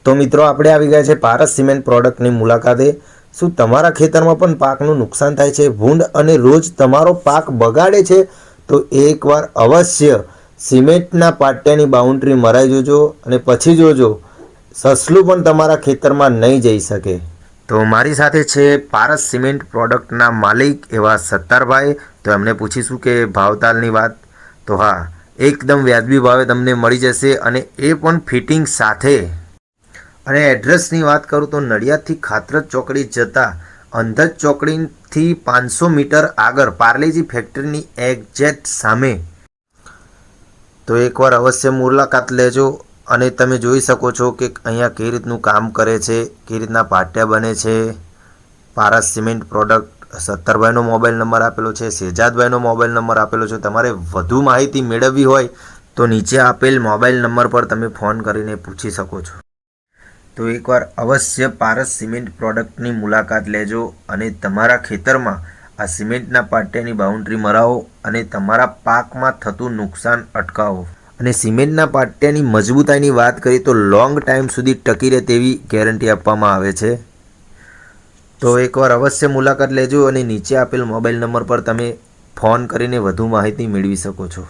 તો મિત્રો આપણે આવી ગયા છે પારસ સિમેન્ટ પ્રોડક્ટની મુલાકાતે। શું તમારા ખેતરમાં પણ પાકનું નુકસાન થાય છે, ભૂંડ અને રોજ તમારો પાક બગાડે છે? તો એકવાર અવશ્ય સિમેન્ટના પાટિયાની બાઉન્ડ્રી મરાઈ જોજો અને પછી જોજો સસલું પણ તમારા ખેતરમાં નહીં જઈ શકે। તો મારી સાથે છે પારસ સિમેન્ટ પ્રોડક્ટના માલિક એવા સત્તારભાઈ। તો એમને પૂછીશું કે ભાવતાલની વાત। તો હા, એકદમ વ્યાજબી ભાવે તમને મળી જશે અને એ પણ ફિટિંગ સાથે। અને એડ્રેસની વાત કરું તો નડિયાદથી ખાતરજ ચોકડી જતાં અંધજ ચોકડીથી 500 મીટર આગળ પાર્લેજી ફેક્ટરીની એક્ઝેક્ટ સામે। તો એકવાર અવશ્ય મુલાકાત લેજો અને તમે જોઈ શકો છો કે અહીંયા કઈ રીતનું કામ કરે છે, કઈ રીતના પાટિયા બને છે। પારસ સિમેન્ટ પ્રોડક્ટ સત્તરભાઈનો મોબાઈલ નંબર આપેલો છે, શેજાદભાઈનો મોબાઈલ નંબર આપેલો છે। તમારે વધુ માહિતી મેળવવી હોય તો નીચે આપેલ મોબાઈલ નંબર પર તમે ફોન કરીને પૂછી શકો છો। તો એકવાર અવશ્ય પારસ સિમેન્ટ પ્રોડક્ટની મુલાકાત લેજો અને તમારા ખેતરમાં આ સિમેન્ટના પાટિયાની બાઉન્ડ્રી મરાવો અને તમારા પાકમાં થતું નુકસાન અટકાવો। અને સિમેન્ટના પાટિયાની મજબૂતાઈની વાત કરીએ તો લોંગ ટાઈમ સુધી ટકી રહે તેવી ગેરંટી આપવામાં આવે છે। તો એકવાર અવશ્ય મુલાકાત લેજો અને નીચે આપેલ મોબાઈલ નંબર પર તમે ફોન કરીને વધુ માહિતી મેળવી શકો છો।